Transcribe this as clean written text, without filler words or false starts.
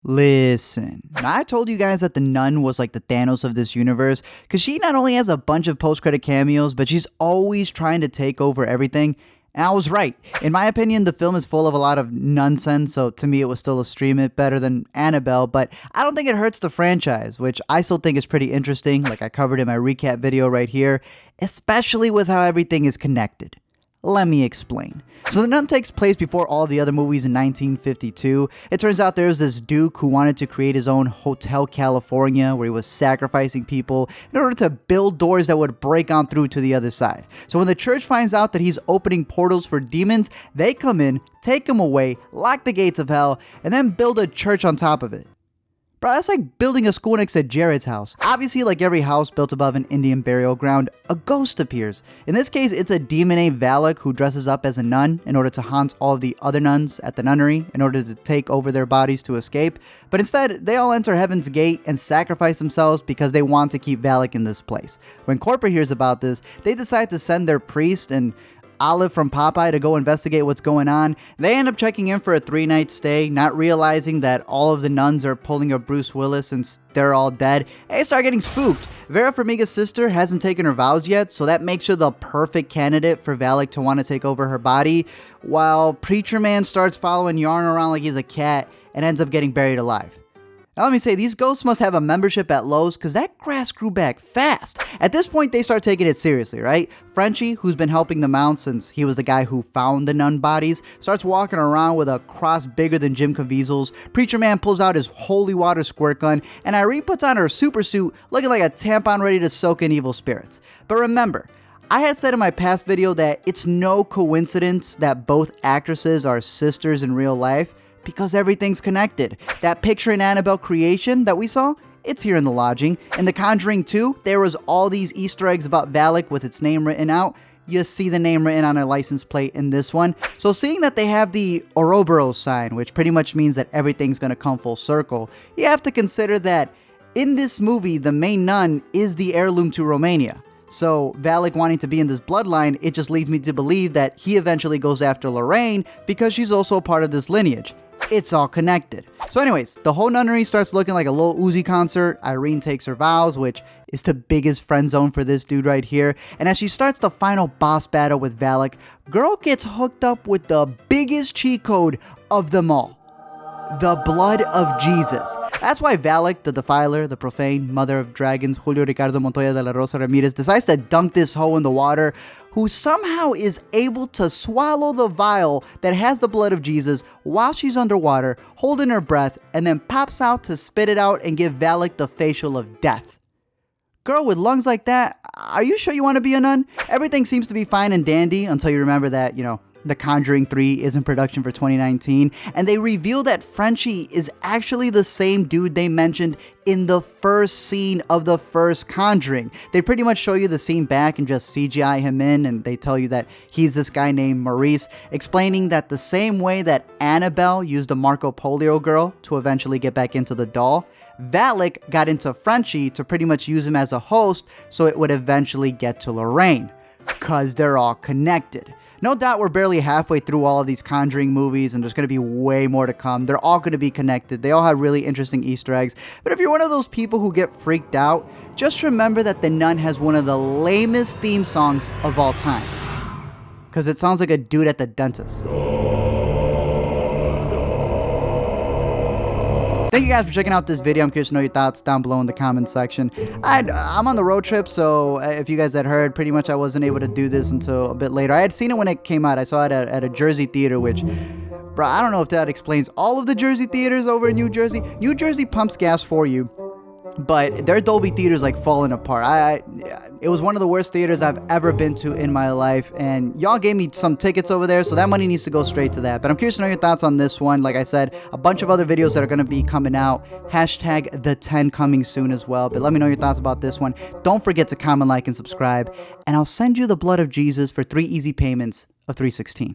Listen, I told you guys that the nun was like the Thanos of this universe because she not only has a bunch of post-credit cameos, but she's always trying to take over everything. And I was right. In my opinion, the film is full of a lot of nonsense, so to me it was still a stream it better than Annabelle, but I don't think it hurts the franchise, which I still think is pretty interesting, like I covered in my recap video right here, especially with how everything is connected. Let me explain. So The Nun takes place before all the other movies in 1952. It turns out there's this duke who wanted to create his own Hotel California where he was sacrificing people in order to build doors that would break on through to the other side. So when the church finds out that he's opening portals for demons, they come in, take him away, lock the gates of hell, and then build a church on top of it. Bro, that's like building a school next to Jared's house. Obviously, like every house built above an Indian burial ground, a ghost appears. In this case, it's a demon named Valak who dresses up as a nun in order to haunt all of the other nuns at the nunnery in order to take over their bodies to escape. But instead, they all enter Heaven's Gate and sacrifice themselves because they want to keep Valak in this place. When corporate hears about this, they decide to send their priest and Olive from Popeye to go investigate what's going on. They end up checking in for a 3-night stay, not realizing that all of the nuns are pulling a Bruce Willis since they're all dead. They start getting spooked. Vera Farmiga's sister hasn't taken her vows yet, so that makes her the perfect candidate for Valak to want to take over her body, while Preacher Man starts following Yarn around like he's a cat and ends up getting buried alive. Now let me say, these ghosts must have a membership at Lowe's because that grass grew back fast. At this point, they start taking it seriously, right? Frenchie, who's been helping them out since he was the guy who found the nun bodies, starts walking around with a cross bigger than Jim Caviezel's. Preacher Man pulls out his holy water squirt gun, and Irene puts on her super suit looking like a tampon ready to soak in evil spirits. But remember, I had said in my past video that it's no coincidence that both actresses are sisters in real life, because everything's connected. That picture in Annabelle Creation that we saw, it's here in the lodging. In The Conjuring 2, there was all these Easter eggs about Valak with its name written out. You see the name written on a license plate in this one. So seeing that they have the Ouroboros sign, which pretty much means that everything's gonna come full circle, you have to consider that in this movie, the main nun is the heirloom to Romania. So Valak wanting to be in this bloodline, it just leads me to believe that he eventually goes after Lorraine because she's also a part of this lineage. It's all connected. So anyways, the whole nunnery starts looking like a Lil Uzi concert. Irene takes her vows, which is the biggest friend zone for this dude right here. And as she starts the final boss battle with Valak, girl gets hooked up with the biggest cheat code of them all. The blood of Jesus. That's why Valak, the defiler, the profane, mother of dragons, Julio Ricardo Montoya de la Rosa Ramirez, decides to dunk this hoe in the water, who somehow is able to swallow the vial that has the blood of Jesus while she's underwater, holding her breath, and then pops out to spit it out and give Valak the facial of death. Girl, with lungs like that, are you sure you want to be a nun? Everything seems to be fine and dandy until you remember that, The Conjuring 3 is in production for 2019, and they reveal that Frenchie is actually the same dude they mentioned in the first scene of the first Conjuring. They pretty much show you the scene back and just CGI him in, and they tell you that he's this guy named Maurice, explaining that the same way that Annabelle used a Marco Polo girl to eventually get back into the doll, Valak got into Frenchie to pretty much use him as a host so it would eventually get to Lorraine, cause they're all connected. No doubt we're barely halfway through all of these Conjuring movies and there's going to be way more to come. They're all going to be connected. They all have really interesting Easter eggs. But if you're one of those people who get freaked out, just remember that The Nun has one of the lamest theme songs of all time. Because it sounds like a dude at the dentist. Thank you guys for checking out this video. I'm curious to know your thoughts down below in the comments section. I'm on the road trip, so if you guys had heard, pretty much I wasn't able to do this until a bit later. I had seen it when it came out. I saw it at a Jersey theater, which, bro, I don't know if that explains all of the Jersey theaters over in New Jersey. New Jersey pumps gas for you, but their Dolby theater's like falling apart. It was one of the worst theaters I've ever been to in my life, and y'all gave me some tickets over there, so that money needs to go straight to that. But I'm curious to know your thoughts on this one. Like I said, a bunch of other videos that are going to be coming out. Hashtag the 10 coming soon as well. But let me know your thoughts about this one. Don't forget to comment, like, and subscribe, and I'll send you the blood of Jesus for 3 easy payments of $3.16.